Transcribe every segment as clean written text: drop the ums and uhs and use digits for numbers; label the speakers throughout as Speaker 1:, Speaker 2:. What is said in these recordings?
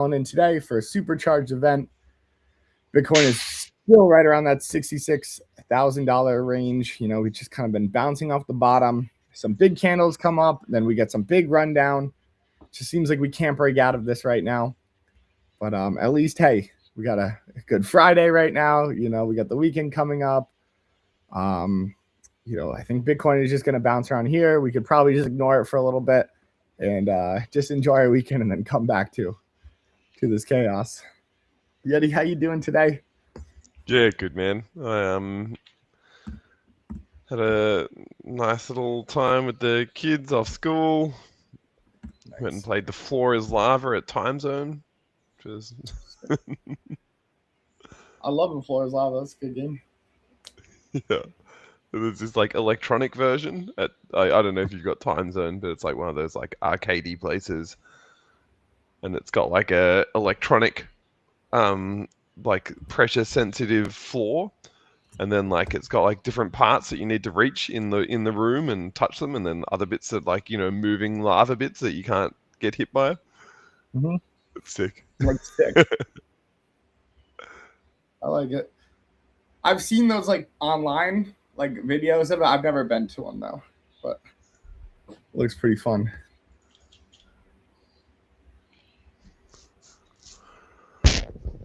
Speaker 1: in today for a supercharged event. Bitcoin is still right around that $66,000 range. We've just kind of been bouncing off the bottom. Some big candles come up, then we get some big rundown. Just seems like we can't break out of this right now. But at least, hey, we got a good Friday right now. We got the weekend coming up. I think Bitcoin is just going to bounce around here. We could probably just ignore it for a little bit and just enjoy our weekend and then come back to this chaos. Yeti, how you doing today?
Speaker 2: Yeah, good, man. I had a nice little time with the kids off school. Nice. Went and played The Floor is Lava at Time Zone. Which was
Speaker 1: I love The Floor is Lava. That's a good game.
Speaker 2: Yeah. There's this like electronic version. I don't know if you've got Time Zone, but it's like one of those like arcadey places. And it's got like a electronic like pressure sensitive floor, and then like it's got like different parts that you need to reach in the room and touch them, and then other bits of like moving lava bits that you can't get hit by.
Speaker 1: Mm-hmm.
Speaker 2: It's sick.
Speaker 1: Like sick. I like it. I've seen those like online like videos of it. I've never been to one though, but it looks pretty fun.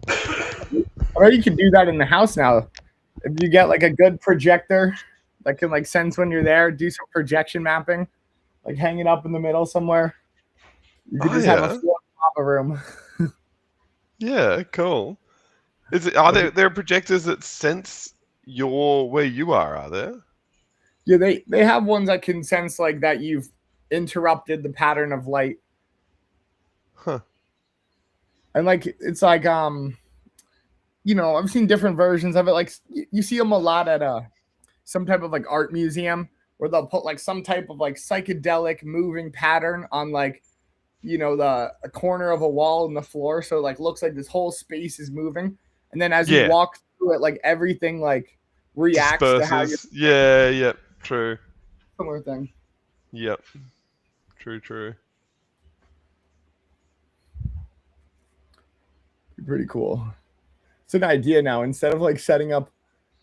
Speaker 1: I bet you can do that in the house now. If you get like a good projector that can like sense when you're there, do some projection mapping, like hang it up in the middle somewhere. You could just have a floor lava room.
Speaker 2: Yeah, cool. Are there projectors that sense where you are there?
Speaker 1: Yeah, they have ones that can sense like that you've interrupted the pattern of light.
Speaker 2: Huh.
Speaker 1: And like it's like I've seen different versions of it. Like you see them a lot at some type of like art museum where they'll put like some type of like psychedelic moving pattern on like a corner of a wall in the floor, so it like looks like this whole space is moving, and then as you walk through it, like everything like reacts
Speaker 2: disperses.
Speaker 1: To how you.
Speaker 2: Yeah, true.
Speaker 1: Similar thing.
Speaker 2: Yep. True.
Speaker 1: Pretty cool. It's an idea now. Instead of like setting up,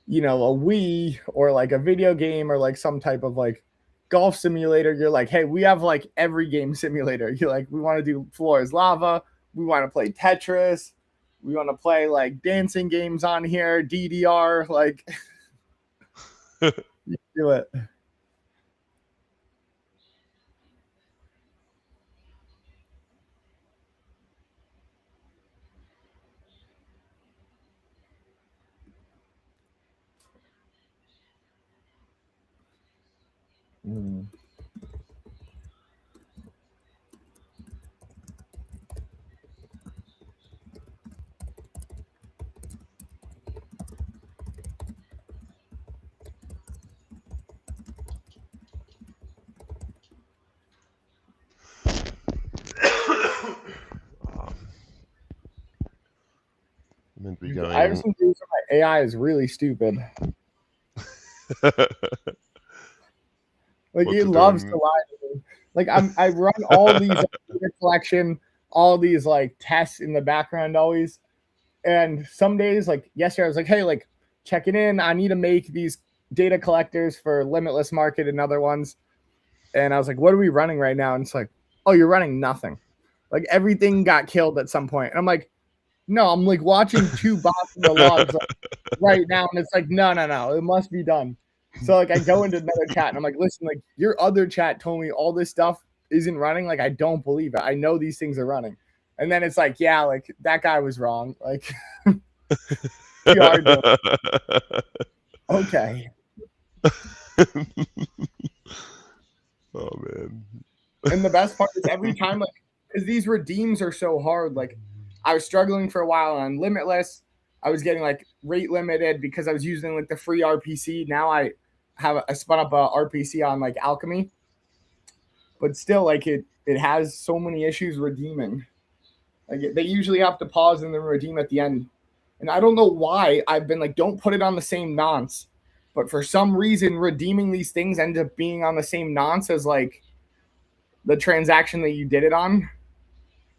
Speaker 1: a Wii or like a video game or like some type of like golf simulator, you're like, hey, we have like every game simulator. You're like, we want to do Floor is Lava. We want to play Tetris. We want to play like dancing games on here, DDR. Like, you do it. Mm. I have some things where my AI is really stupid. Like it loves to lie to me. Like I run all these data collection, all these like tests in the background always. And some days, like yesterday, I was like, hey, like check it in. I need to make these data collectors for Limitless Market and other ones. And I was like, what are we running right now? And it's like, oh, you're running nothing. Like everything got killed at some point. And I'm like, no, I'm like watching two bots in the logs like, right now. And it's like, no, it must be done. So like I go into another chat and I'm like, listen, like your other chat told me all this stuff isn't running. Like I don't believe it. I know these things are running. And then it's like, yeah, like that guy was wrong. Like you are doing it. Okay.
Speaker 2: Oh man.
Speaker 1: And the best part is every time, like, because these redeems are so hard. Like I was struggling for a while on Limitless. I was getting like rate limited because I was using like the free RPC. Now I spun up a RPC on like Alchemy, but still like it has so many issues redeeming. Like they usually have to pause and then redeem at the end. And I don't know why I've been like, don't put it on the same nonce. But for some reason, redeeming these things ends up being on the same nonce as like the transaction that you did it on.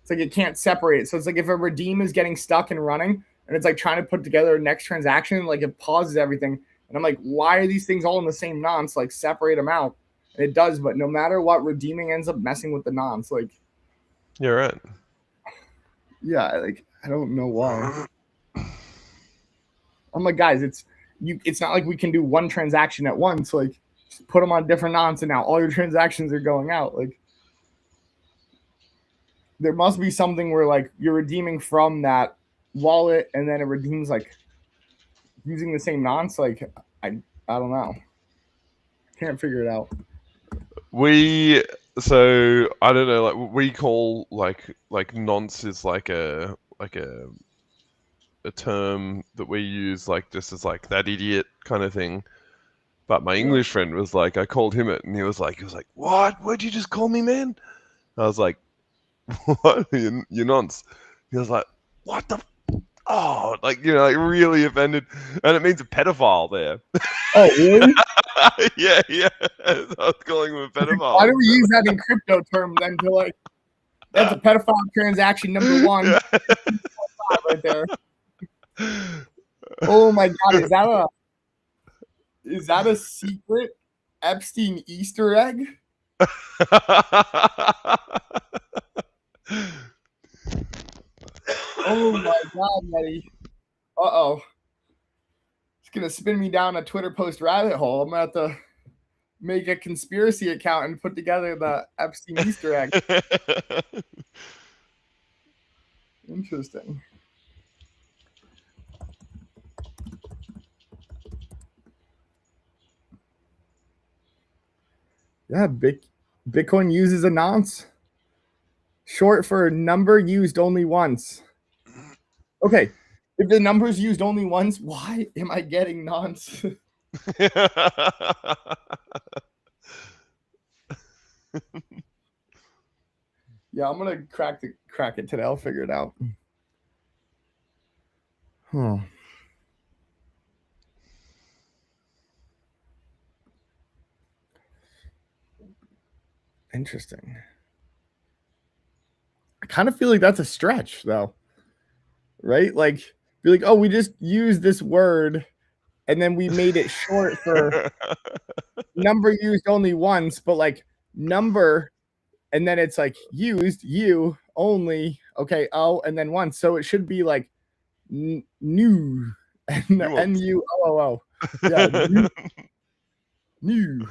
Speaker 1: It's like it can't separate it. So it's like if a redeem is getting stuck and running and it's like trying to put together a next transaction, like it pauses everything. And I'm like, why are these things all in the same nonce? Like separate them out. And it does, but no matter what, redeeming ends up messing with the nonce. Like,
Speaker 2: You're right.
Speaker 1: yeah, like I don't know why. I'm like, guys, it's not like we can do one transaction at once. Like, just put them on different nonce, and now all your transactions are going out. Like, there must be something where like you're redeeming from that wallet, and then it redeems like using the same nonce. Like, I don't know. Can't figure it out.
Speaker 2: So I don't know, like we call like nonce is like a term that we use like just as like that idiot kind of thing. But my English friend was like, I called him it, and he was like, what? What'd you just call me, man? I was like, what? You nonce. He was like, what the? Oh, like, like really offended, and it means a pedophile there.
Speaker 1: Oh, really?
Speaker 2: yeah. I was calling him a pedophile.
Speaker 1: Why do we use that in crypto terms then to like? That's a pedophile transaction number one. Yeah. Right there. Oh my God, is that a secret Epstein Easter egg? Oh my God, Eddie. Uh-oh. It's gonna spin me down a Twitter post rabbit hole. I'm gonna have to make a conspiracy account and put together the Epstein Easter egg. Interesting. Yeah, Bitcoin uses a nonce. Short for number used only once. Okay, if the number's used only once, why am I getting nonce? Yeah, I'm gonna crack it today. I'll figure it out. Huh. Interesting. I kind of feel like that's a stretch, though. Right? Like, be like, oh, we just used this word, and then we made it short for number used only once, but like number, and then it's like used you only. Okay, oh, and then once, so it should be like new NUOO. Yeah, new.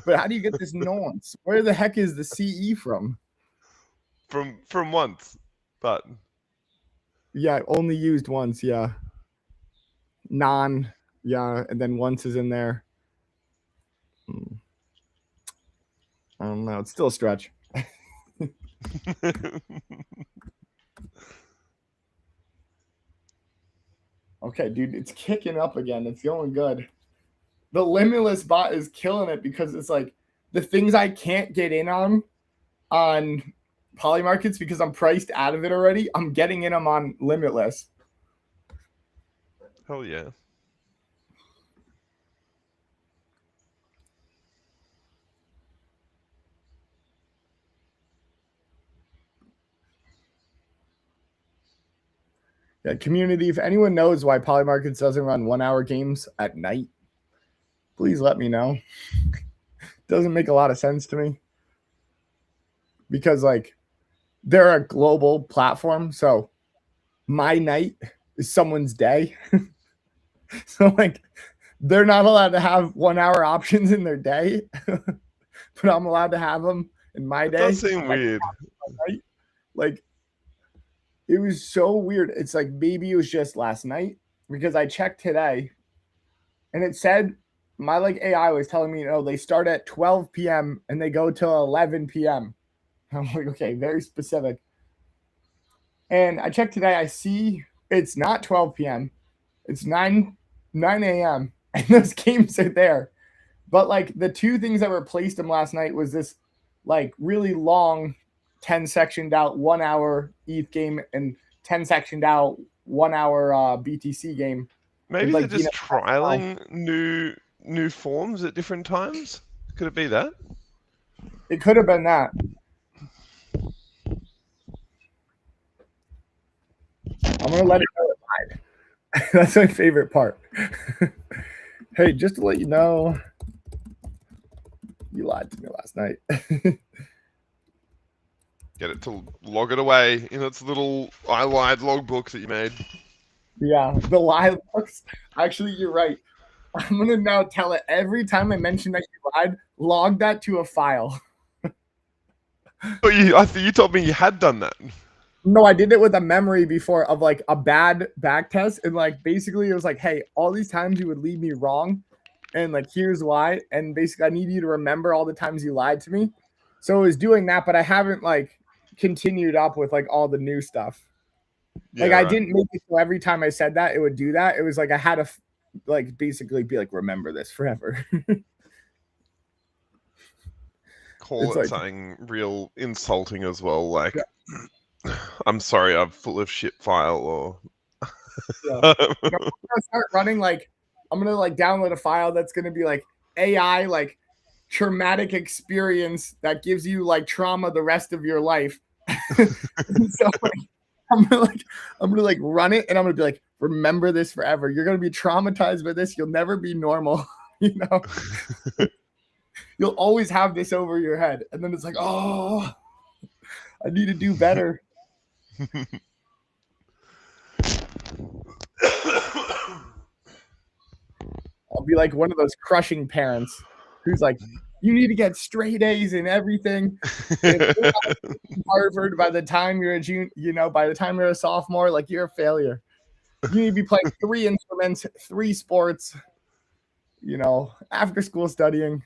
Speaker 1: But how do you get this nonce? Where the heck is the CE from?
Speaker 2: From once, but
Speaker 1: yeah, only used once. Yeah, yeah, and then once is in there. I don't know. It's still a stretch. Okay, dude, it's kicking up again. It's going good. The Limitless bot is killing it because it's like the things I can't get in on Polymarkets because I'm priced out of it already. I'm getting in them on Limitless.
Speaker 2: Hell yeah.
Speaker 1: Yeah, community, if anyone knows why Polymarkets doesn't run 1 hour games at night, please let me know. Doesn't make a lot of sense to me. Because like they're a global platform, so my night is someone's day. So like they're not allowed to have 1 hour options in their day, but I'm allowed to have them in my day.
Speaker 2: It does seem weird.
Speaker 1: Like it was so weird. It's like maybe it was just last night because I checked today and it said my like AI was telling me, they start at 12 p.m. and they go till 11 p.m. I'm like, okay, very specific. And I checked today. I see it's not 12 p.m. It's 9 a.m. and those games are there. But like the two things that replaced them last night was this like really long 10 sectioned out 1 hour ETH game and 10 sectioned out 1 hour BTC game.
Speaker 2: Maybe they're just trialing new forms at different times. Could it be that?
Speaker 1: It could have been that. I'm gonna let it know it lied. That's my favorite part. Hey, just to let you know, you lied to me last night.
Speaker 2: Get it to log it away in its little I lied logbook that you made.
Speaker 1: Yeah, the lie looks. Actually, you're right. I'm gonna now tell it every time I mention that you lied. Log that to a file.
Speaker 2: But I think you told me you had done that.
Speaker 1: No, I did it with a memory before of like a bad back test, and like basically it was like, hey, all these times you would lead me wrong, and like here's why, and basically I need you to remember all the times you lied to me. So I was doing that, but I haven't like continued up with like all the new stuff.
Speaker 2: Yeah,
Speaker 1: Like I
Speaker 2: right.
Speaker 1: didn't make it so every time I said that it would do that. It was like I had to like basically be like, remember this forever.
Speaker 2: Call
Speaker 1: It's
Speaker 2: it
Speaker 1: like,
Speaker 2: something real insulting as well, like
Speaker 1: yeah,
Speaker 2: I'm sorry, I'm full of shit file, or
Speaker 1: yeah. No, I'm gonna start running like I'm gonna like download a file that's gonna be like AI like traumatic experience that gives you like trauma the rest of your life. So like, I'm gonna like run it and I'm gonna be like, remember this forever. You're gonna be traumatized by this. You'll never be normal. You know, you'll always have this over your head. And then it's like, oh, I need to do better. I'll be like one of those crushing parents who's like, you need to get straight A's in everything. If you're not in Harvard by the time you're a junior, you know, by the time you're a sophomore, like you're a failure. You need to be playing 3 instruments, 3 sports, you know, after school studying.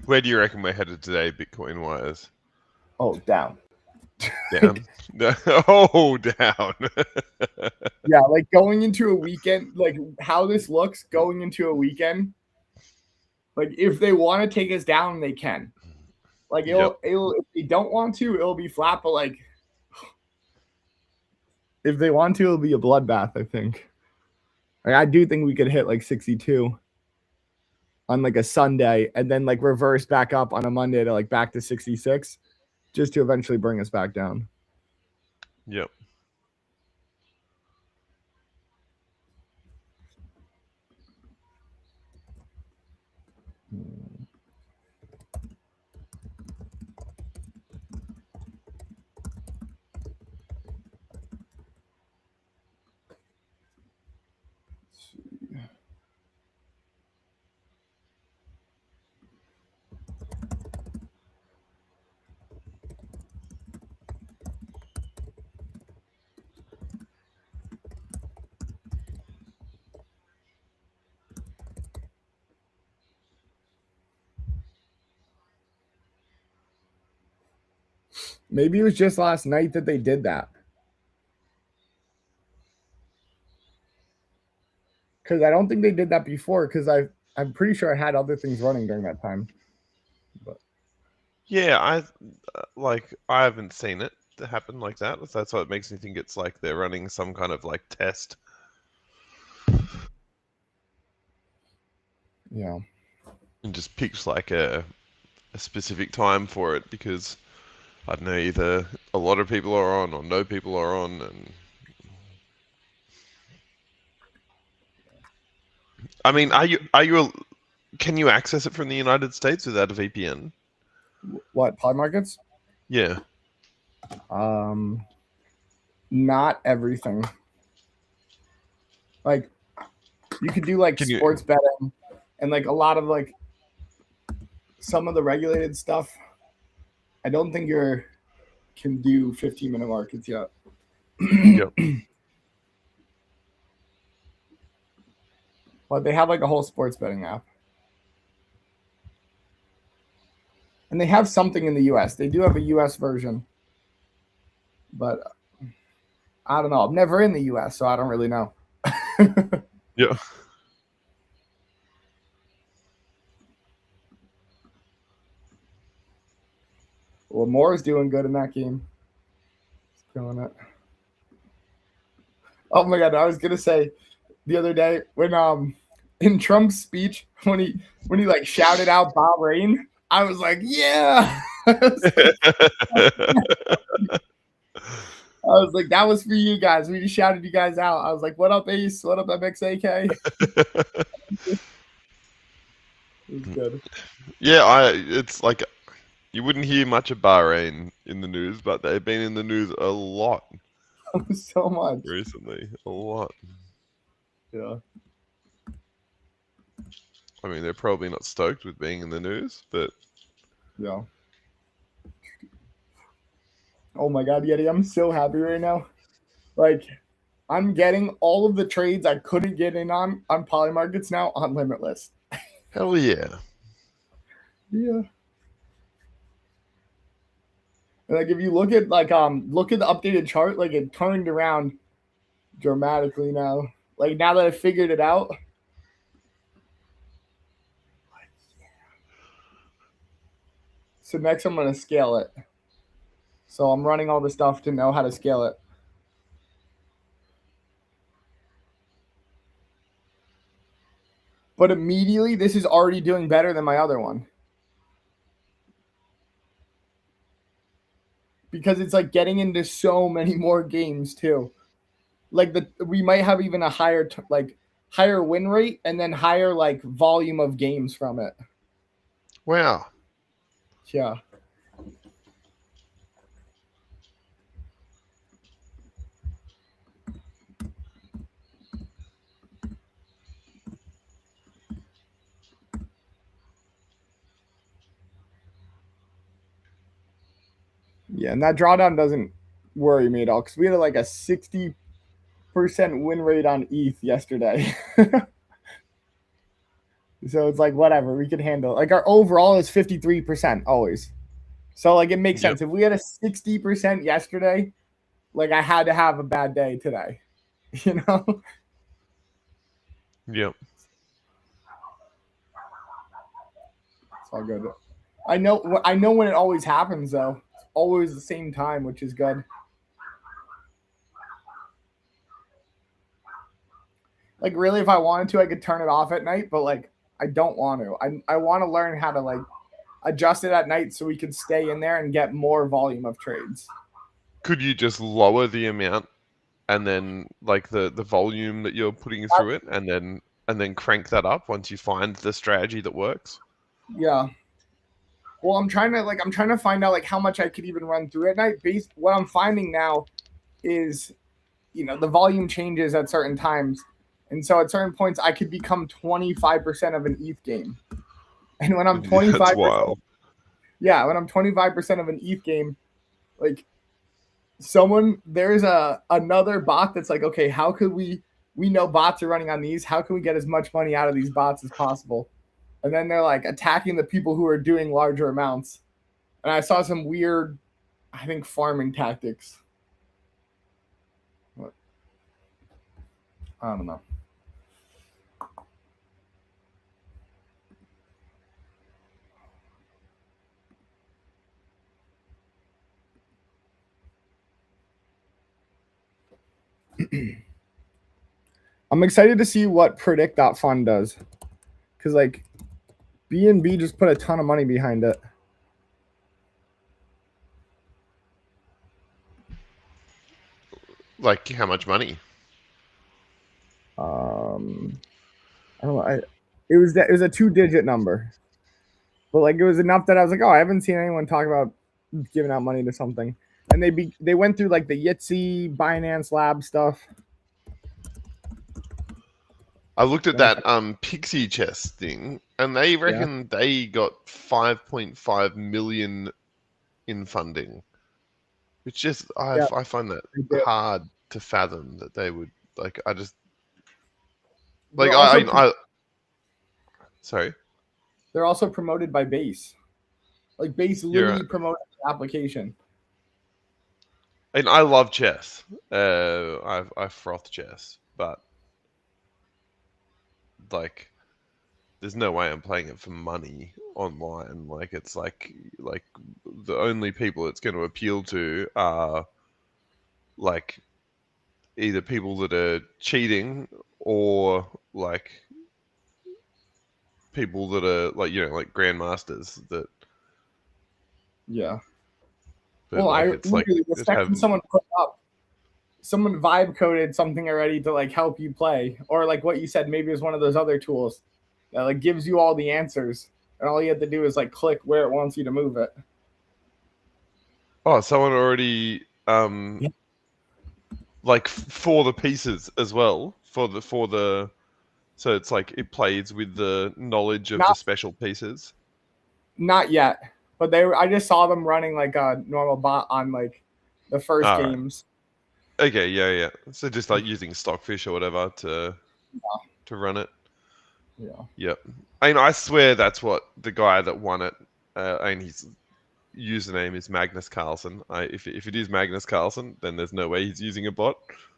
Speaker 2: Where do you reckon we're headed today, Bitcoin wise?
Speaker 1: Oh, down.
Speaker 2: Down. Oh, down.
Speaker 1: Yeah, like going into a weekend, like how this looks going into a weekend. Like if they want to take us down, they can. Like
Speaker 2: Yep.
Speaker 1: it'll if they don't want to, it'll be flat. But like if they want to, it'll be a bloodbath. I think. Like I do think we could hit like 62 on like a Sunday, and then like reverse back up on a Monday to like back to 66, just to eventually bring us back down.
Speaker 2: Yep.
Speaker 1: Maybe it was just last night that they did that. Because I don't think they did that before. Because I'm pretty sure I had other things running during that time. But
Speaker 2: Yeah, I haven't seen it happen like that. That's why it makes me think it's like they're running some kind of like test.
Speaker 1: yeah,
Speaker 2: And just picks like a specific time for it because I don't know, either a lot of people are on or no people are on, and I mean, can you access it from the United States without a VPN?
Speaker 1: what pod markets?
Speaker 2: Yeah.
Speaker 1: Not everything. Like you could do like
Speaker 2: Can you?
Speaker 1: sports betting and like a lot of like some of the regulated stuff. I don't think you can do 15-minute markets yet.
Speaker 2: Yep.
Speaker 1: But they have like a whole sports betting app. And they have something in the US. They do have a US version. But I don't know. I'm never in the US, so I don't really know.
Speaker 2: Yeah.
Speaker 1: Lamore's doing good in that game. He's killing it. Oh my god, I was gonna say the other day when in Trump's speech when he like shouted out Bahrain, I was like, yeah. I was like, that was for you guys. We just shouted you guys out. I was like, what up, Ace? What up, MXAK? It was good.
Speaker 2: Yeah, it's like you wouldn't hear much of Bahrain in the news, but they've been in the news a lot
Speaker 1: So much.
Speaker 2: recently. A lot.
Speaker 1: Yeah.
Speaker 2: I mean, they're probably not stoked with being in the news, but
Speaker 1: Yeah. Oh my god, Yeti, I'm so happy right now. Like, I'm getting all of the trades I couldn't get in on Polymarkets now on Limitless.
Speaker 2: hell yeah.
Speaker 1: Yeah. And like if you look at look at the updated chart, like it turned around dramatically now. Like now that I figured it out. So next I'm gonna scale it. So I'm running all the stuff to know how to scale it. But immediately this is already doing better than my other one. Because it's like getting into so many more games too. Like we might have even a higher higher win rate and then higher like volume of games from it.
Speaker 2: Wow.
Speaker 1: Yeah. Yeah, and that drawdown doesn't worry me at all because we had like a 60% win rate on ETH yesterday. So it's like whatever, we could handle it. Like our overall is 53% always. So like it makes sense. If we had a 60% yesterday, like I had to have a bad day today. You know?
Speaker 2: Yep.
Speaker 1: It's all good. I know when it always happens though. It's always the same time, which is good. Like really if I wanted to I could turn it off at night, but like I don't want to. I want to learn how to like adjust it at night so we can stay in there and get more volume of trades.
Speaker 2: Could you just lower the amount and then like the volume that you're putting through it and then crank that up once you find the strategy that works?
Speaker 1: Yeah. Well, I'm trying to find out like how much I could even run through at night. Based what I'm finding now is, the volume changes at certain times, and so at certain points I could become 25% of an ETH game. And when I'm 25%,
Speaker 2: That's wild.
Speaker 1: Yeah, when I'm 25% of an ETH game, like there's another bot that's like, okay, how could we know bots are running on these? How can we get as much money out of these bots as possible? And then they're like attacking the people who are doing larger amounts. And I saw some weird, I think, farming tactics. What? I don't know. I'm excited to see what Predict.fund does. Because, like, BNB just put a ton of money behind it.
Speaker 2: Like how much money?
Speaker 1: I don't know. It was a 2-digit number, but like it was enough that I was like, oh, I haven't seen anyone talk about giving out money to something. And they went through like the Yitzy, Binance Lab stuff.
Speaker 2: I looked at that Pixie chest thing, and they reckon they got 5.5 million in funding, which just I find that hard to fathom that they would like. I just like I sorry.
Speaker 1: They're also promoted by Base. Like Base literally promoted the application.
Speaker 2: And I love chess. I froth chess, but like there's no way I'm playing it for money online. Like it's like the only people it's going to appeal to are like either people that are cheating or like people that are like like grandmasters that.
Speaker 1: Yeah.
Speaker 2: But
Speaker 1: Well, I
Speaker 2: like it's like
Speaker 1: literally the
Speaker 2: just
Speaker 1: second
Speaker 2: have.
Speaker 1: someone put up, someone vibe coded something already to like help you play, or like what you said, maybe it was one of those other tools that like gives you all the answers, and all you have to do is like click where it wants you to move it.
Speaker 2: Oh, someone already
Speaker 1: Yeah.
Speaker 2: like for the pieces as well for the so it's like it plays with the knowledge of the
Speaker 1: Not
Speaker 2: special pieces.
Speaker 1: not yet, but they were, I just saw them running like a normal bot on like the first
Speaker 2: All right.
Speaker 1: games.
Speaker 2: Okay. Yeah. So just like using Stockfish or whatever to run it.
Speaker 1: Yeah.
Speaker 2: Yep. I swear that's what the guy that won it. And his username is Magnus Carlsen. If it is Magnus Carlsen, then there's no way he's using a bot.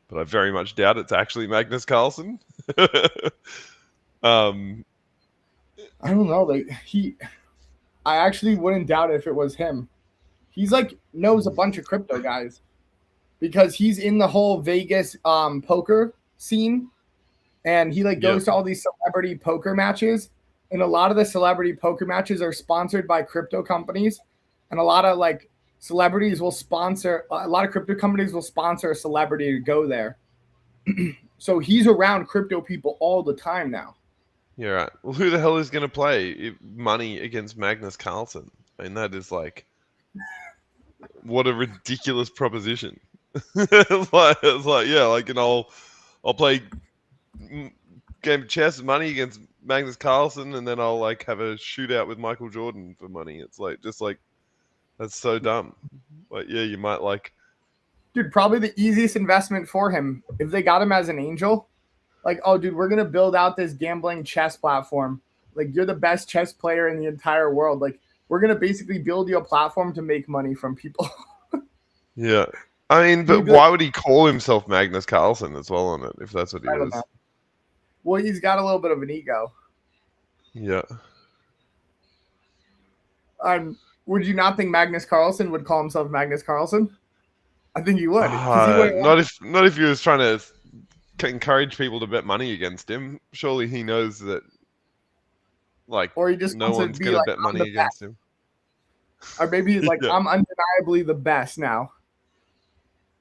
Speaker 2: But I very much doubt it's actually Magnus Carlsen. um.
Speaker 1: I don't know. Like I actually wouldn't doubt if it was him. He's like knows a bunch of crypto guys because he's in the whole Vegas poker scene, and he like
Speaker 2: Yep.
Speaker 1: goes to all these celebrity poker matches, and a lot of the celebrity poker matches are sponsored by crypto companies, and a lot of like celebrities will sponsor a lot of crypto companies will sponsor a celebrity to go there. So he's around crypto people all the time now.
Speaker 2: Yeah, right. Well, who the hell is going to play money against Magnus Carlsen? I mean, that is like, what a ridiculous proposition. It's like, yeah, like, and I'll play game of chess money against Magnus Carlsen, and then I'll like have a shootout with Michael Jordan for money. It's like just like that's so dumb. Like, yeah, you might like.
Speaker 1: Dude, probably the easiest investment for him if they got him as an angel. Like, oh, dude, we're gonna build out this gambling chess platform. Like, you're the best chess player in the entire world. Like, we're gonna basically build you a platform to make money from people.
Speaker 2: Yeah, I mean, but
Speaker 1: He'd be like,
Speaker 2: why would he call himself Magnus Carlsen as well on it if that's what he
Speaker 1: I don't know.
Speaker 2: is?
Speaker 1: Well, he's got a little bit of an ego.
Speaker 2: Yeah.
Speaker 1: Would you not think Magnus Carlsen would call himself Magnus Carlsen? I think he would because he wouldn't want.
Speaker 2: Not if he was trying to encourage people to bet money against him. Surely he knows that like
Speaker 1: Or he just
Speaker 2: no
Speaker 1: wants to
Speaker 2: one's
Speaker 1: be
Speaker 2: gonna
Speaker 1: like,
Speaker 2: bet
Speaker 1: I'm
Speaker 2: money
Speaker 1: the
Speaker 2: against
Speaker 1: best.
Speaker 2: him.
Speaker 1: Or maybe he's like,
Speaker 2: Yeah.
Speaker 1: I'm undeniably the best now.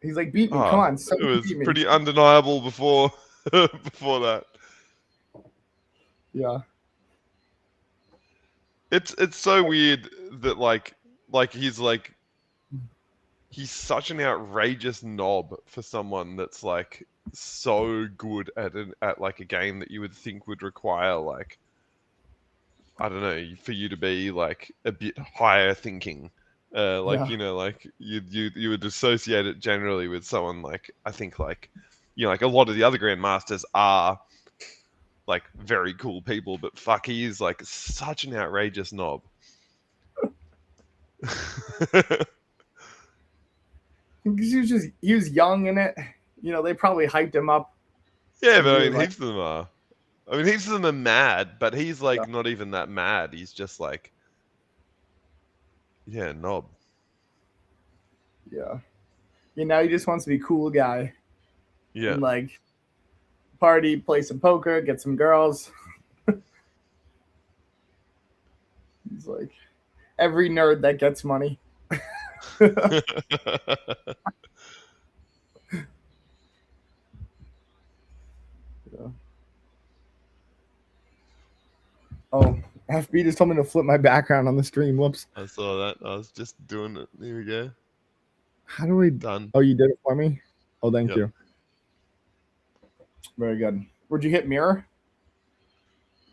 Speaker 1: He's like, beat me. Come on. So
Speaker 2: It was
Speaker 1: beat me.
Speaker 2: pretty undeniable before before that.
Speaker 1: Yeah.
Speaker 2: It's so weird that he's such an outrageous knob for someone that's like so good at like a game that you would think would require like I don't know for you to be like a bit higher thinking. Like
Speaker 1: Yeah.
Speaker 2: like you would associate it generally with someone like I think like like a lot of the other grandmasters are like very cool people, but fuck, he is like such an outrageous knob.
Speaker 1: Because he was young in it. You know, they probably hyped him up.
Speaker 2: Yeah,
Speaker 1: And
Speaker 2: but
Speaker 1: he
Speaker 2: I
Speaker 1: was
Speaker 2: mean,
Speaker 1: like,
Speaker 2: heaps of them are. I mean, heaps of them are mad, but he's
Speaker 1: yeah.
Speaker 2: like not even that mad. He's just like, yeah, knob.
Speaker 1: Yeah. You know, he just wants to be a cool guy
Speaker 2: Yeah.
Speaker 1: and like party, play some poker, get some girls. He's like every nerd that gets money. Yeah. Oh, FB just told me to flip my background on the stream. Whoops.
Speaker 2: I saw that. I was just doing it. Here we go.
Speaker 1: How do we?
Speaker 2: Done.
Speaker 1: Oh, you did it for me? Oh, thank
Speaker 2: Yep.
Speaker 1: you. Very good. Would you hit mirror?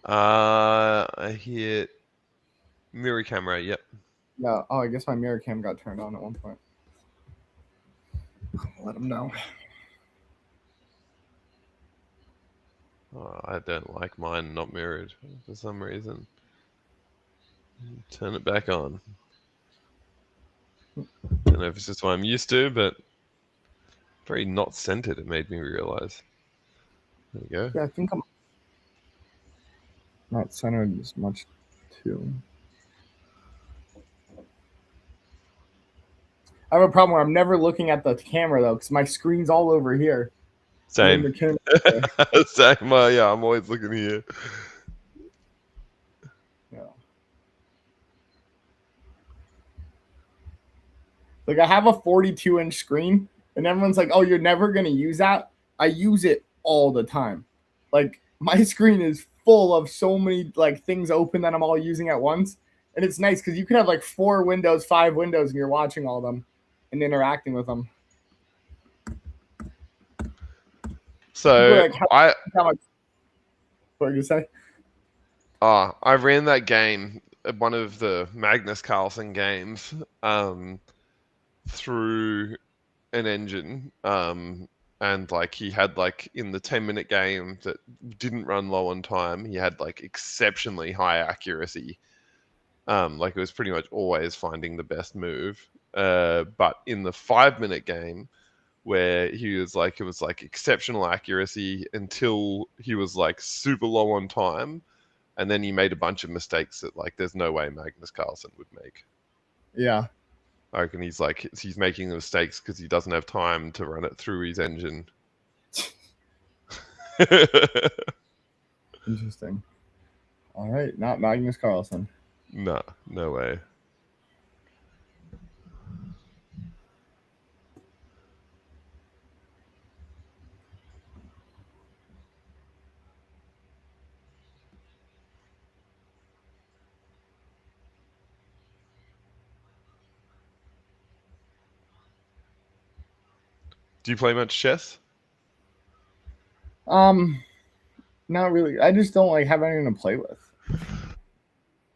Speaker 2: I hit mirror camera. Yep.
Speaker 1: Yeah. Oh, I guess my mirror cam got turned on at one point. Let him know.
Speaker 2: Oh, I don't like mine not mirrored for some reason. Turn it back on. Don't know if it's just what I'm used to, but very not centered. It made me realize. There we go.
Speaker 1: Yeah, I think I'm not centered as much too. I have a problem where I'm never looking at the camera though, because my screen's all over here. And then
Speaker 2: Same.
Speaker 1: the camera.
Speaker 2: Same. Yeah, I'm always looking here.
Speaker 1: Yeah. Like I have a 42-inch screen, and everyone's like, "Oh, you're never gonna use that." I use it all the time. Like my screen is full of so many like things open that I'm all using at once, and it's nice because you can have like 4 windows, 5 windows, and you're watching all of them and interacting with them.
Speaker 2: So
Speaker 1: Like, how much? What did you say?
Speaker 2: I ran that game, one of the Magnus Carlsen games, through an engine, and like he had like in the 10-minute game that didn't run low on time, he had like exceptionally high accuracy. Like it was pretty much always finding the best move. But in the 5-minute game, where he was like, it was like exceptional accuracy until he was like super low on time, and then he made a bunch of mistakes that like there's no way Magnus Carlsen would make.
Speaker 1: Yeah.
Speaker 2: I reckon he's making the mistakes because he doesn't have time to run it through his engine.
Speaker 1: Interesting. All right, not Magnus Carlsen.
Speaker 2: No, no way. Do you play much chess?
Speaker 1: Not really. I just don't like have anything to play with.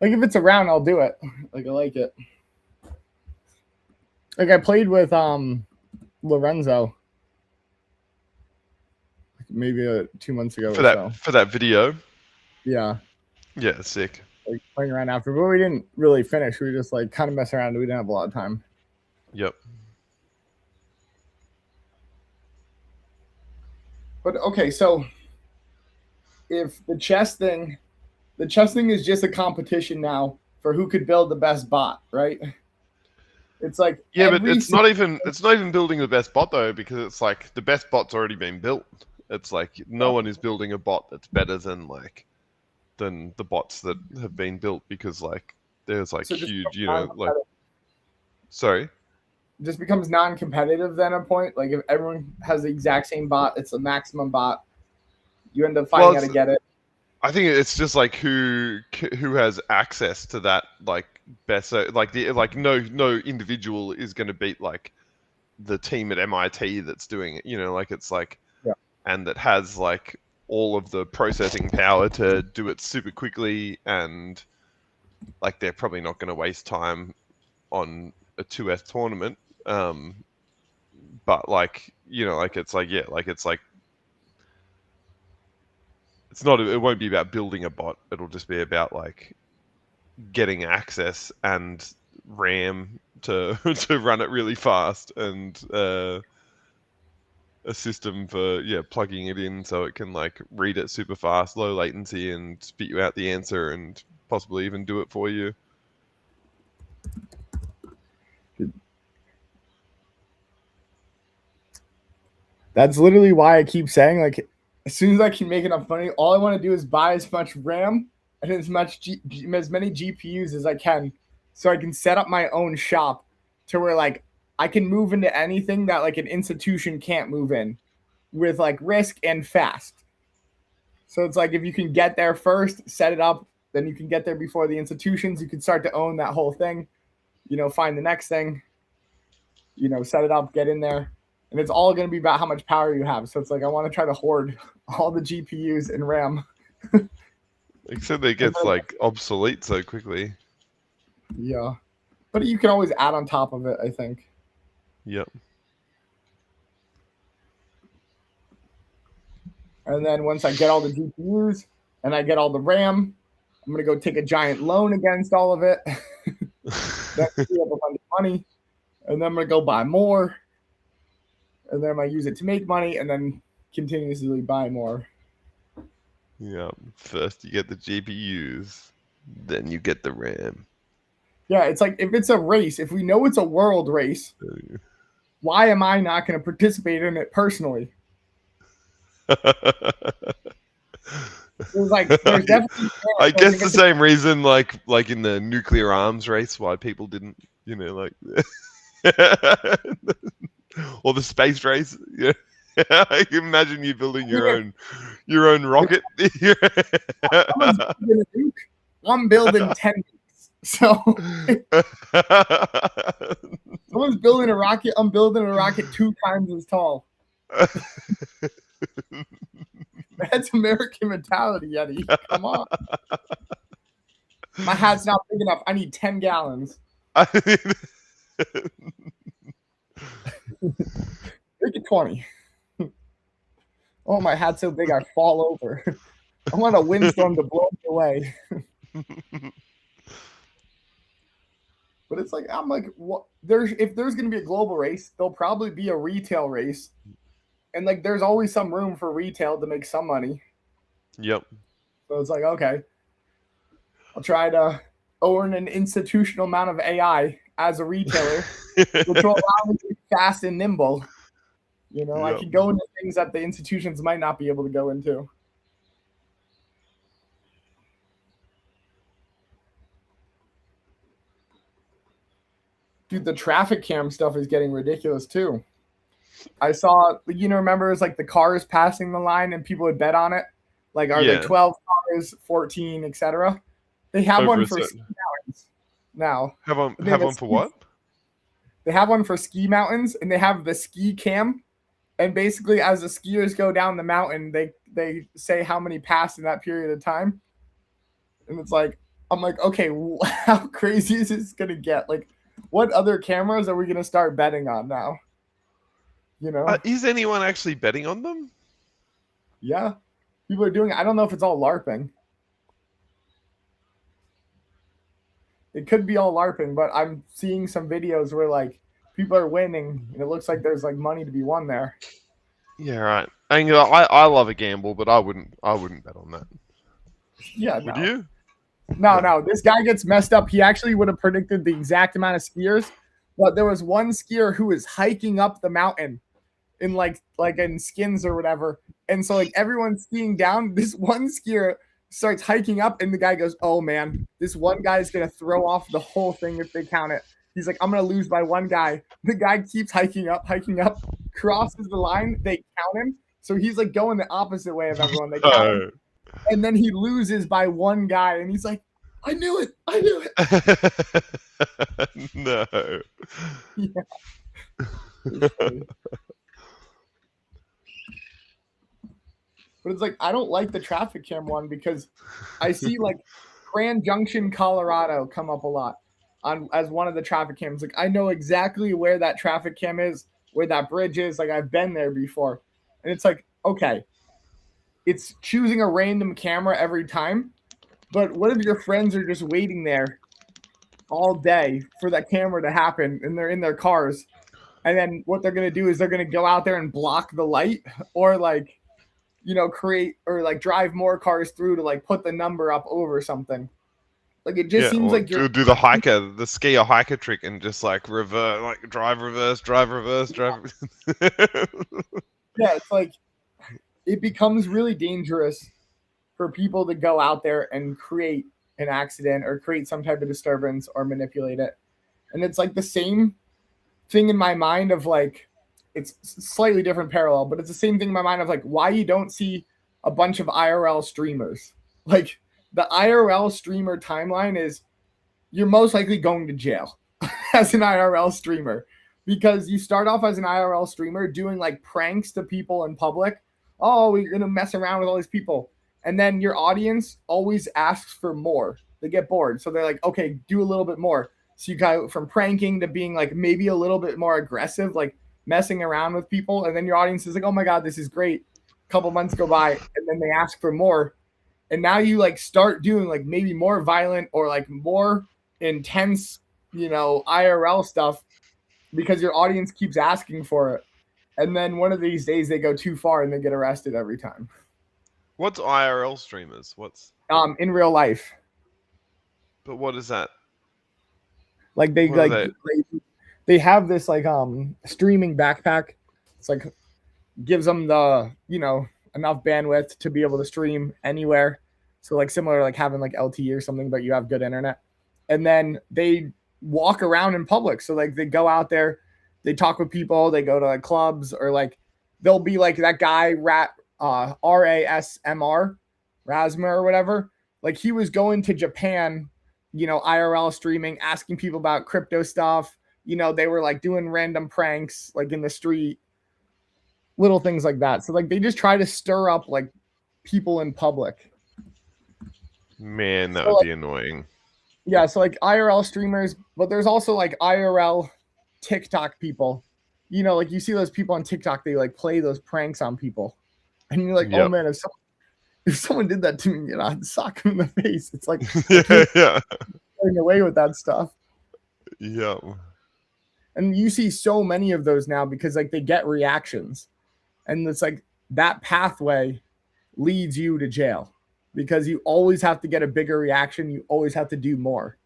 Speaker 1: Like if it's around, I'll do it. Like I like it. Like I played with Lorenzo maybe 2 months ago
Speaker 2: For
Speaker 1: or
Speaker 2: that
Speaker 1: so.
Speaker 2: for that video?
Speaker 1: Yeah.
Speaker 2: Yeah, sick.
Speaker 1: Like playing around after, but we didn't really finish. We just like kind of mess around. We didn't have a lot of time.
Speaker 2: Yep.
Speaker 1: But okay, so if the chess thing is just a competition now for who could build the best bot, right? It's like
Speaker 2: yeah, but it's not even building the best bot though, because it's like the best bot's already been built. It's like no one is building a bot that's better than the bots that have been built, because like there's like huge, like sorry.
Speaker 1: Just becomes non-competitive then at a point. Like if everyone has the exact same bot, it's the maximum bot. You end up fighting how to get it.
Speaker 2: I think it's just like who has access to that like best. So like no individual is going to beat like the team at MIT that's doing it. Like it's like and that has like all of the processing power to do it super quickly, and like they're probably not going to waste time on a 2S tournament. But like like it's like it's not. It won't be about building a bot. It'll just be about like getting access and RAM to to run it really fast, and a system for plugging it in so it can like read it super fast, low latency, and spit you out the answer, and possibly even do it for you.
Speaker 1: That's literally why I keep saying, like, as soon as I can make enough money, all I want to do is buy as much RAM and as many GPUs as I can, so I can set up my own shop to where like I can move into anything that like an institution can't move in, with like risk and fast. So it's like if you can get there first, set it up, then you can get there before the institutions. You can start to own that whole thing. Find the next thing. Set it up, get in there. And it's all going to be about how much power you have. So it's like I want to try to hoard all the GPUs and RAM.
Speaker 2: Except it gets like obsolete so quickly.
Speaker 1: Yeah, but you can always add on top of it, I think.
Speaker 2: Yep.
Speaker 1: And then once I get all the GPUs and I get all the RAM, I'm going to go take a giant loan against all of it. That's a bunch of money. And then I'm going to go buy more. And then I might use it to make money and then continuously buy more.
Speaker 2: Yeah. First you get the GPUs, then you get the RAM.
Speaker 1: Yeah, it's like if it's a race, if we know it's a world race, why am I not going to participate in it personally? There's definitely
Speaker 2: I
Speaker 1: like
Speaker 2: guess the same reason, like in the nuclear arms race, why people didn't, like, or the space race. Yeah, I can imagine you building your own rocket.
Speaker 1: someone's building a nuke, I'm building 10 nukes. So someone's building a rocket, I'm building a rocket 2 times as tall. That's American mentality, Eddie. Come on. My hat's not big enough. I need 10 gallons. Make it 20. Oh, my hat's so big I fall over. I want a windstorm to blow me away. But it's like, I'm like, what? If there's going to be a global race, there'll probably be a retail race. And like, there's always some room for retail to make some money.
Speaker 2: Yep.
Speaker 1: So it's like, okay, I'll try to own an institutional amount of AI as a retailer, which will allow me to be fast and nimble. Yep. I can go into things that the institutions might not be able to go into. Dude, the traffic cam stuff is getting ridiculous too. I saw, remember it's like the cars passing the line and people would bet on it. Like, are they 12 cars, 14, etc.? They have one for ski mountains now.
Speaker 2: Have one for what?
Speaker 1: They have one for ski mountains, and they have the ski cam. And basically, as the skiers go down the mountain, they say how many passed in that period of time. And it's like, I'm like, okay, how crazy is this going to get? Like, what other cameras are we going to start betting on now?
Speaker 2: Is anyone actually betting on them?
Speaker 1: Yeah. People are doing it. I don't know if it's all LARPing. It could be all LARPing, but I'm seeing some videos where like people are winning and it looks like there's like money to be won there.
Speaker 2: Yeah, right. And I love a gamble, but I wouldn't bet on that.
Speaker 1: Yeah,
Speaker 2: would you?
Speaker 1: No. This guy gets messed up. He actually would have predicted the exact amount of skiers, but there was one skier who was hiking up the mountain in like in skins or whatever. And so like everyone's skiing down, this one skier starts hiking up and the guy goes, oh man, this one guy is going to throw off the whole thing if they count it. He's like, I'm going to lose by one guy. The guy keeps hiking up, crosses the line. They count him. So he's like going the opposite way of everyone. They count him. And then he loses by one guy. And he's like, I knew it.
Speaker 2: No.
Speaker 1: Yeah. But it's like, I don't like the traffic cam one because I see like Grand Junction, Colorado come up a lot as one of the traffic cams. Like, I know exactly where that traffic cam is, where that bridge is. Like, I've been there before. And it's like, okay, it's choosing a random camera every time. But what if your friends are just waiting there all day for that camera to happen and they're in their cars? And then what they're going to do is they're going to go out there and block the light or like, create or like drive more cars through to like put the number up over something. Like it just seems like
Speaker 2: you're do the skier hiker trick and just like reverse, like drive reverse.
Speaker 1: Yeah, it's like it becomes really dangerous for people to go out there and create an accident or create some type of disturbance or manipulate it. And it's like the same thing in my mind of like, it's slightly different parallel, but it's the same thing in my mind of like why you don't see a bunch of IRL streamers. Like the IRL streamer timeline is you're most likely going to jail as an IRL streamer because you start off as an IRL streamer doing like pranks to people in public. Oh, we're going to mess around with all these people. And then your audience always asks for more. They get bored. So they're like, okay, do a little bit more. So you go from pranking to being like maybe a little bit more aggressive, like messing around with people. And then your audience is like, oh my God, this is great. A couple months go by and then they ask for more. And now you like start doing like maybe more violent or like more intense, IRL stuff because your audience keeps asking for it. And then one of these days they go too far and they get arrested every time.
Speaker 2: What's IRL streamers? What's
Speaker 1: in real life?
Speaker 2: But what is that?
Speaker 1: Like they have this like streaming backpack. It's like gives them the enough bandwidth to be able to stream anywhere. So like similar to like having like LTE or something, but you have good internet. And then they walk around in public. So like they go out there, they talk with people, they go to like clubs, or like they'll be like that guy RASMR, Rasmer or whatever. Like he was going to Japan, IRL streaming, asking people about crypto stuff. They were like doing random pranks like in the street, little things like that. So like they just try to stir up like people in public.
Speaker 2: Man, that would be annoying.
Speaker 1: Yeah, so like IRL streamers, but there's also like IRL TikTok people. Like you see those people on TikTok, they like play those pranks on people. And you're like, oh man, if someone did that to me, I'd sock him in the face. It's like getting away with that stuff.
Speaker 2: Yeah.
Speaker 1: And you see so many of those now because like they get reactions. And it's like that pathway leads you to jail because you always have to get a bigger reaction. You always have to do more.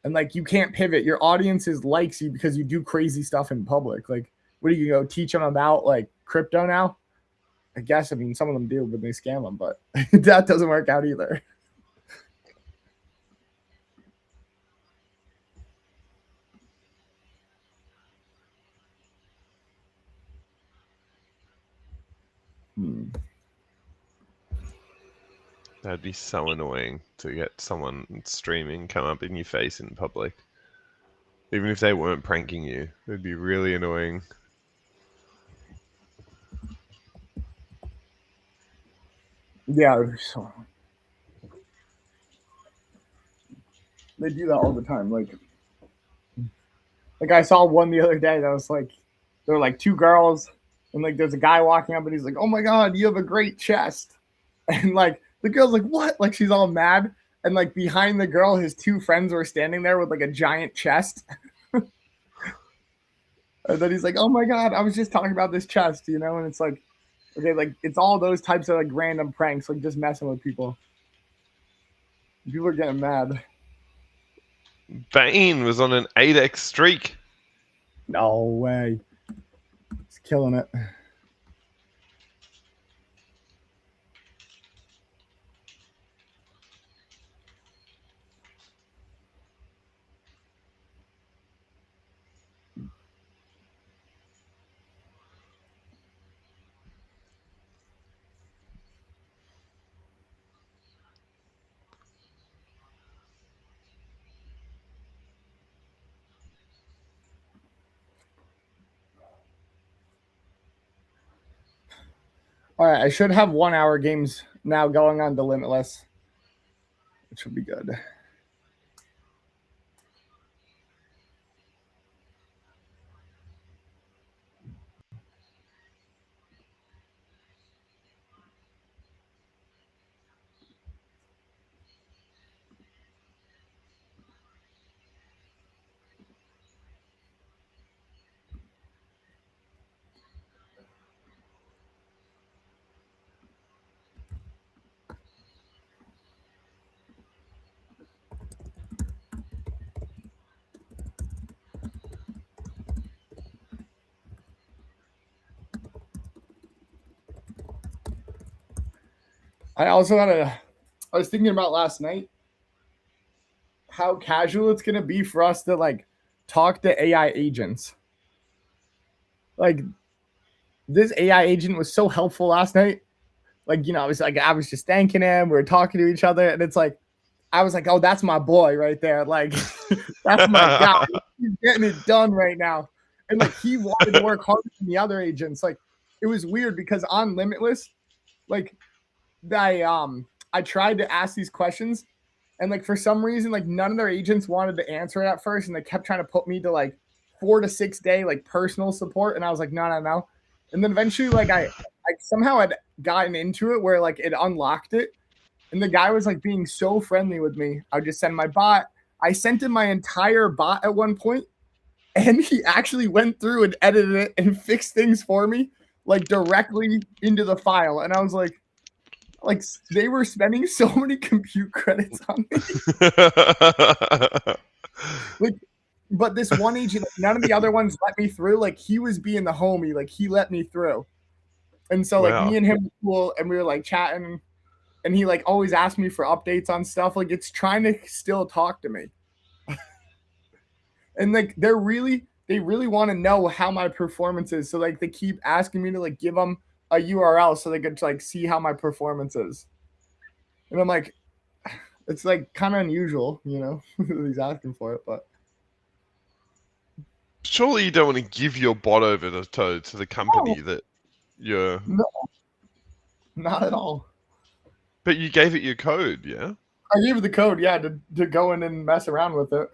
Speaker 1: And like you can't pivot. Your audience likes you because you do crazy stuff in public. Like, what do you go teach them about like crypto now? I guess, I mean, some of them do, but they scam them, but that doesn't work out either.
Speaker 2: That'd be so annoying to get someone streaming come up in your face in public. Even if they weren't pranking you, it'd be really annoying.
Speaker 1: Yeah, they do that all the time. Like I saw one the other day that was like, there were like two girls, and like there's a guy walking up, and he's like, "Oh my god, you have a great chest," and like the girl's like, "What?" Like she's all mad, and like behind the girl, his two friends were standing there with like a giant chest. And then he's like, "Oh my god, I was just talking about this chest," and it's like, okay, like it's all those types of like random pranks, like just messing with people. People are getting mad.
Speaker 2: Bane was on an 8x streak.
Speaker 1: No way. He's killing it. All right, I should have 1 hour games now going on to Limitless, which would be good. I was thinking about last night how casual it's going to be for us to like talk to AI agents. Like this AI agent was so helpful last night. Like, I was just thanking him. We were talking to each other, and it's like, I was like, oh, that's my boy right there. Like, that's my guy. He's getting it done right now. And like, he wanted to work harder than the other agents. Like, it was weird because on Limitless, like, I tried to ask these questions, and like for some reason, like none of their agents wanted to answer it at first, and they kept trying to put me to like 4 to 6 day like personal support, and I was like, no. And then eventually, like I somehow had gotten into it where like it unlocked it, and the guy was like being so friendly with me. I would just send my bot. I sent him my entire bot at one point, and he actually went through and edited it and fixed things for me, like directly into the file. And I was like they were spending so many compute credits on me. Like, but this one agent, like, none of the other ones let me through. Like, he was being the homie. Like, he let me through. And so, like,
Speaker 2: Wow.
Speaker 1: me and him were cool, and we were, like, chatting. And he, like, always asked me for updates on stuff. Like, it's trying to still talk to me. And, like, they really want to know how my performance is. So, like, they keep asking me to, like, give them a URL so they could, like, see how my performance is. And I'm like, it's, like, kind of unusual, you know, he's asking for it, but.
Speaker 2: Surely you don't want to give your bot over to the company that you're...
Speaker 1: No, not at all.
Speaker 2: But you gave it your code, yeah?
Speaker 1: I gave it the code, yeah, to go in and mess around with it.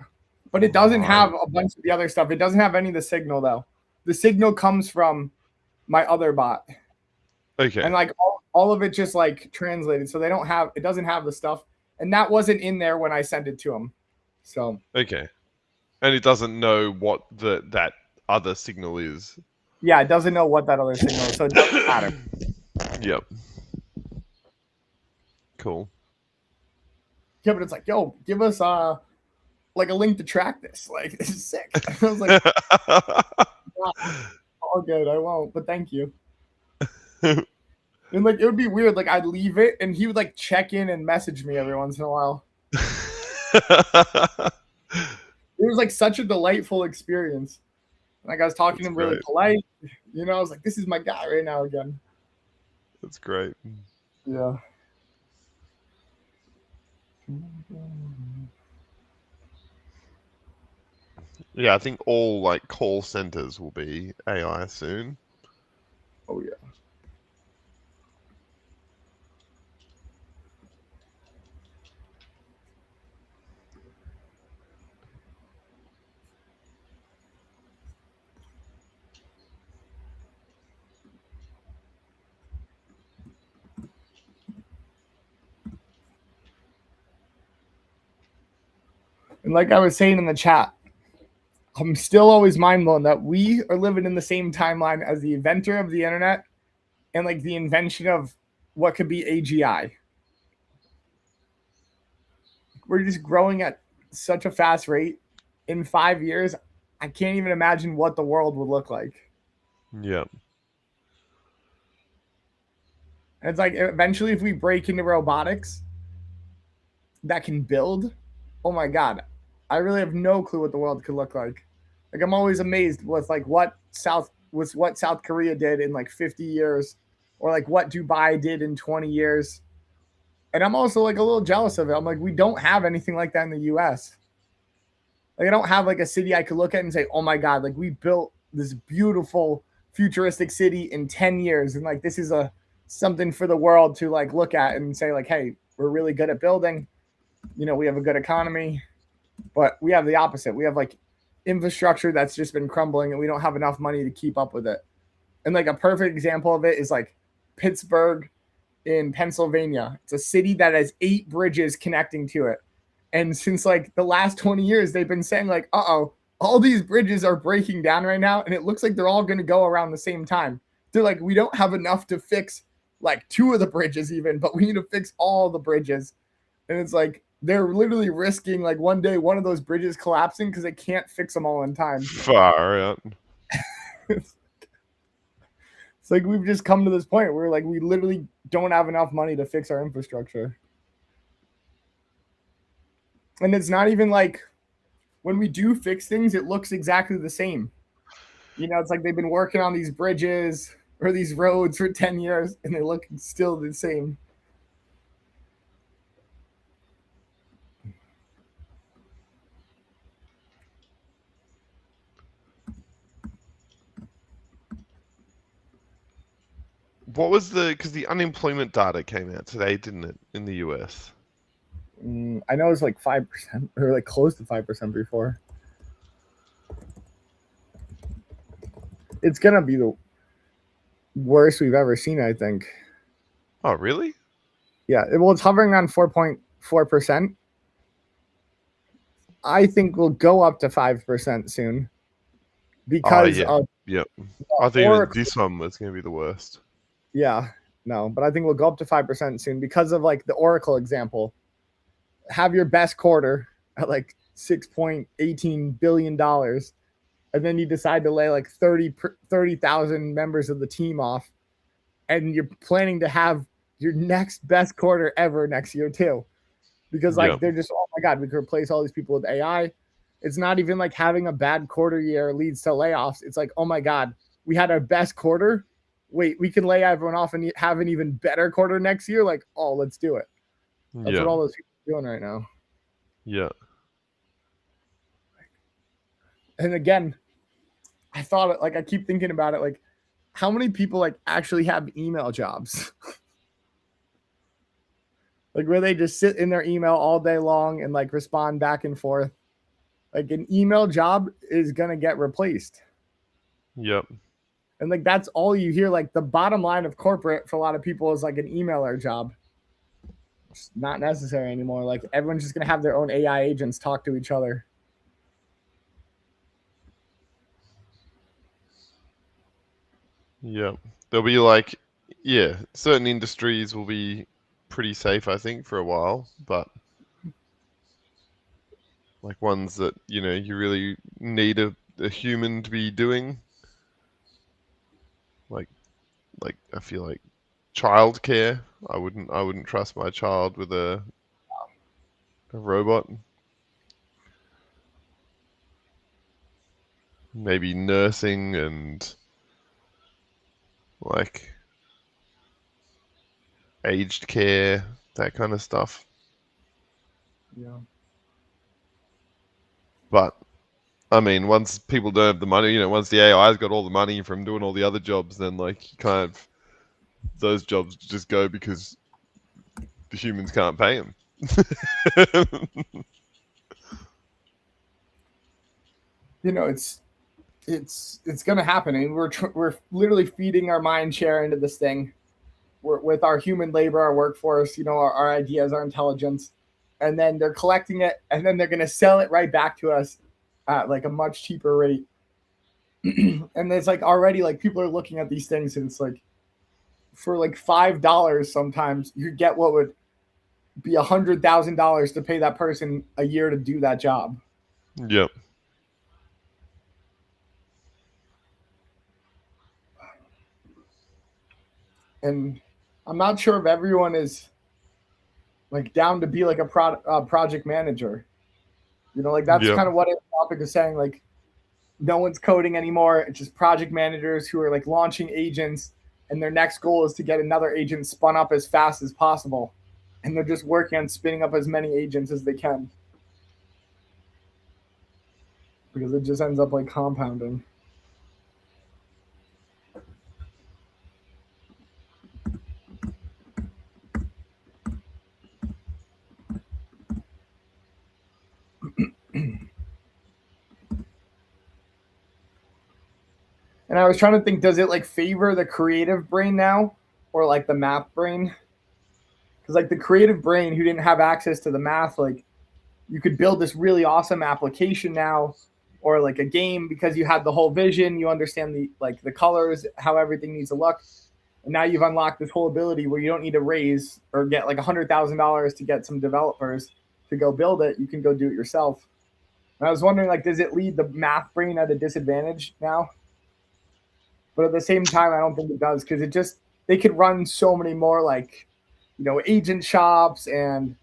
Speaker 1: But it doesn't have a bunch of the other stuff. It doesn't have any of the signal, though. The signal comes from my other bot.
Speaker 2: Okay.
Speaker 1: And, like, all of it just, like, translated. So it doesn't have the stuff. And that wasn't in there when I sent it to him. So.
Speaker 2: Okay. And it doesn't know what that other signal is.
Speaker 1: Yeah, it doesn't know what that other signal is, so it doesn't matter.
Speaker 2: Yep. Cool.
Speaker 1: Yeah, but it's like, yo, give us like a link to track this. Like, this is sick. I was like, all good, I won't, but thank you. And like, it would be weird. Like, I'd leave it, and he would like check in and message me every once in a while. It was like such a delightful experience. Like, I was talking to him really polite. You know, I was like, this is my guy right now again.
Speaker 2: That's great.
Speaker 1: Yeah.
Speaker 2: Yeah, I think all like call centers will be AI soon.
Speaker 1: Oh yeah. And like I was saying in the chat, I'm still always mind blown that we are living in the same timeline as the inventor of the internet and like the invention of what could be AGI. We're just growing at such a fast rate. In 5 years, I can't even imagine what the world would look like.
Speaker 2: Yeah.
Speaker 1: And it's like eventually if we break into robotics that can build, oh my God, I really have no clue what the world could look like. Like, I'm always amazed with like what South Korea did in like 50 years, or like what Dubai did in 20 years. And I'm also like a little jealous of it. I'm like, we don't have anything like that in the US. Like, I don't have like a city I could look at and say, oh my God, like we built this beautiful futuristic city in 10 years. And like, this is something for the world to like look at and say like, hey, we're really good at building. You know, we have a good economy, but we have the opposite. We have like infrastructure that's just been crumbling and we don't have enough money to keep up with it. And like a perfect example of it is like Pittsburgh in Pennsylvania. It's a city that has 8 bridges connecting to it. And since like the last 20 years, they've been saying like, all these bridges are breaking down right now. And it looks like they're all going to go around the same time. They're like, we don't have enough to fix like 2 of the bridges even, but we need to fix all the bridges. And it's like, they're literally risking like one day one of those bridges collapsing because they can't fix them all in time.
Speaker 2: Far out.
Speaker 1: It's like we've just come to this point where like we literally don't have enough money to fix our infrastructure. And it's not even like when we do fix things, it looks exactly the same. You know, it's like they've been working on these bridges or these roads for 10 years and they look still the same.
Speaker 2: What was because the unemployment data came out today, didn't it, in the US?
Speaker 1: I know it's like 5% or like close to 5% before. It's going to be the worst we've ever seen, I think.
Speaker 2: Oh, really?
Speaker 1: Yeah. Well, it's hovering on 4.4%. I think we'll go up to 5% soon because of
Speaker 2: I think this one was going to be the worst.
Speaker 1: Yeah, no, but I think we'll go up to 5% soon because of like the Oracle example. Have your best quarter at like $6.18 billion. And then you decide to lay like 30,000 members of the team off. And you're planning to have your next best quarter ever next year too. Because like they're just, oh my God, we could replace all these people with AI. It's not even like having a bad quarter year leads to layoffs. It's like, oh my God, we had our best quarter. Wait, we can lay everyone off and have an even better quarter next year. Like, oh, let's do it. That's what all those people are doing right now.
Speaker 2: Yeah.
Speaker 1: And again, I thought, like, I keep thinking about it, like, how many people like actually have email jobs? Like where they just sit in their email all day long and like respond back and forth. Like an email job is gonna get replaced.
Speaker 2: Yep.
Speaker 1: And like that's all you hear. Like the bottom line of corporate for a lot of people is like an emailer job. It's not necessary anymore. Like everyone's just gonna have their own AI agents talk to each other.
Speaker 2: Yeah. There'll be like, yeah, certain industries will be pretty safe, I think, for a while, but like ones that, you know, you really need a human to be doing. Like I feel like childcare. I wouldn't trust my child with a robot. Maybe nursing and like aged care, that kind of stuff.
Speaker 1: Yeah.
Speaker 2: But I mean, once people don't have the money, you know, once the AI's got all the money from doing all the other jobs, then like you kind of those jobs just go because the humans can't pay them.
Speaker 1: You know, it's gonna happen, and we're literally feeding our mind share into this thing. With our human labor, our workforce, you know, our ideas, our intelligence, and then they're collecting it, and then they're gonna sell it right back to us at like a much cheaper rate. And it's like already like people are looking at these things, and it's like for like $5 sometimes you get what would be $100,000 to pay that person a year to do that job.
Speaker 2: Yep.
Speaker 1: And I'm not sure if everyone is like down to be like a project manager. You know, like that's
Speaker 2: Yep.
Speaker 1: kind of what the topic is saying. Like no one's coding anymore. It's just project managers who are like launching agents, and their next goal is to get another agent spun up as fast as possible. And they're just working on spinning up as many agents as they can. Because it just ends up like compounding. And I was trying to think, does it like favor the creative brain now or like the math brain? Because like the creative brain who didn't have access to the math, like you could build this really awesome application now or like a game because you had the whole vision, you understand the like the colors, how everything needs to look. And now you've unlocked this whole ability where you don't need to raise or get like $100,000 to get some developers to go build it. You can go do it yourself. And I was wondering, like, does it lead the math brain at a disadvantage now? But at the same time, I don't think it does because it just they could run so many more like, you know, agent shops and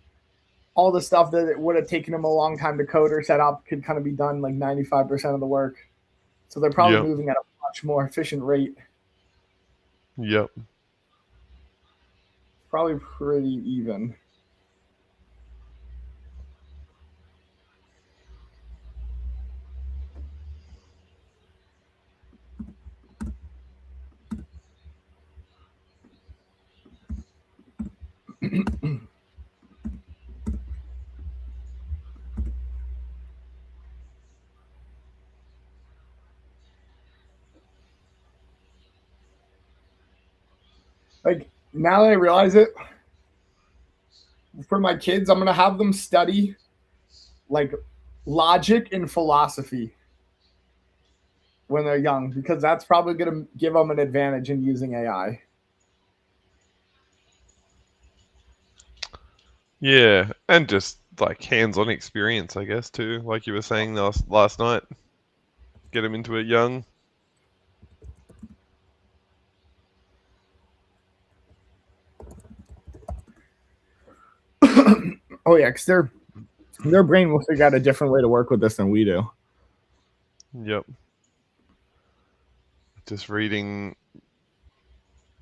Speaker 1: all the stuff that it would have taken them a long time to code or set up could kind of be done like 95% of the work. So they're probably
Speaker 2: Yep.
Speaker 1: moving at a much more efficient rate.
Speaker 2: Yep.
Speaker 1: Probably pretty even. Like now that I realize it, for my kids, I'm gonna have them study like logic and philosophy when they're young because that's probably gonna give them an advantage in using AI.
Speaker 2: Yeah, and just like hands-on experience, I guess, too. Like you were saying last night, get them into it young.
Speaker 1: Oh yeah, because their brain will figure out a different way to work with this than we do.
Speaker 2: Yep. Just reading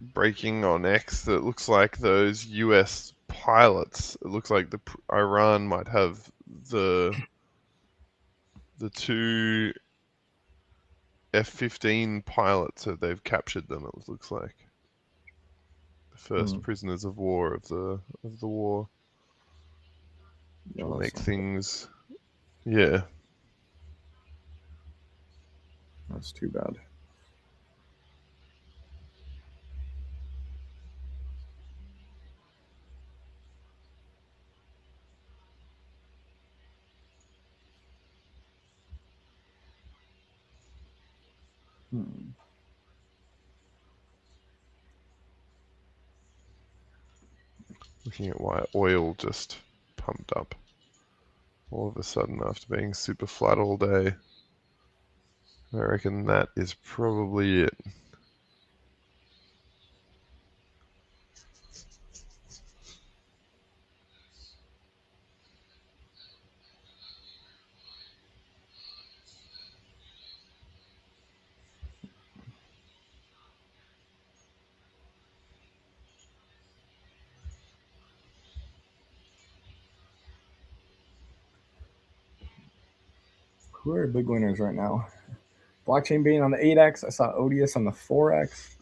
Speaker 2: breaking on X that looks like those US pilots. It looks like Iran might have the two F-15 pilots, so they've captured them. It looks like the first prisoners of war of the war.
Speaker 1: No,
Speaker 2: Make things, yeah.
Speaker 1: That's too bad.
Speaker 2: Looking at why oil just pumped up all of a sudden after being super flat all day. I reckon that is probably it.
Speaker 1: Who are big winners right now? Blockchain being on the 8x. I saw Odious on the 4x.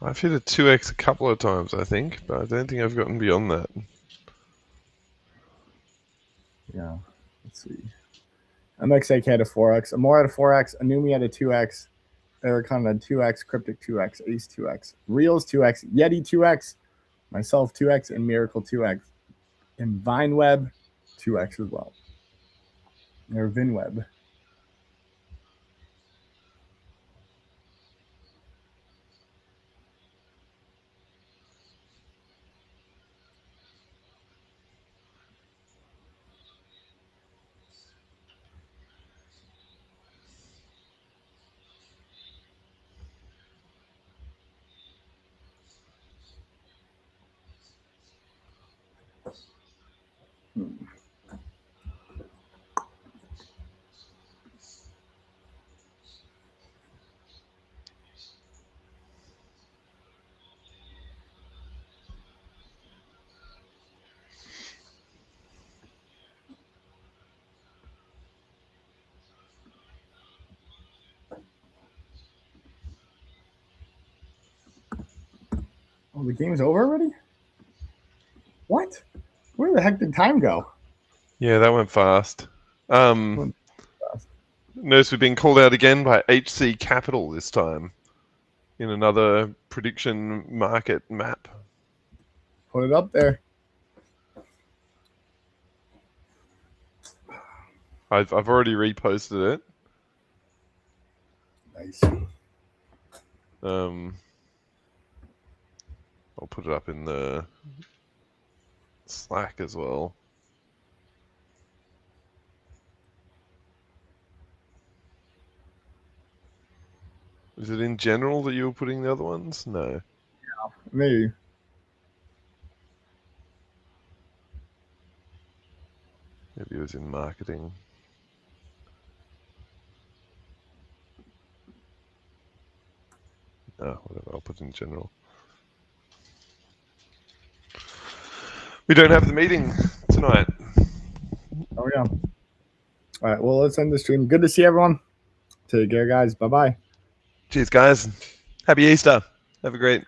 Speaker 2: I've hit a 2x a couple of times, I think, but I don't think I've gotten beyond that.
Speaker 1: Yeah, let's see. MXAK had a 4x. Amore had a 4x. Anumi had a 2x. Ericon had 2x. Cryptic 2x. Ace 2x. Reels 2x. Yeti 2x. Myself 2x. And Miracle 2x. And VineWeb 2x as well. Or VinWeb. Oh, the game's over already? What? Where the heck did time go?
Speaker 2: Yeah, that went fast. Notice we've been called out again by HC Capital this time in another prediction market map.
Speaker 1: Put it up there.
Speaker 2: I've already reposted it.
Speaker 1: Nice.
Speaker 2: I'll put it up in the Slack as well. Is it in general that you were putting the other ones? No.
Speaker 1: Yeah, maybe.
Speaker 2: Maybe it was in marketing. Oh, whatever, I'll put it in general. We don't have the meeting tonight.
Speaker 1: Oh, yeah. All right, well, let's end the stream. Good to see everyone. Take care, guys. Bye-bye.
Speaker 2: Cheers, guys. Happy Easter. Have a great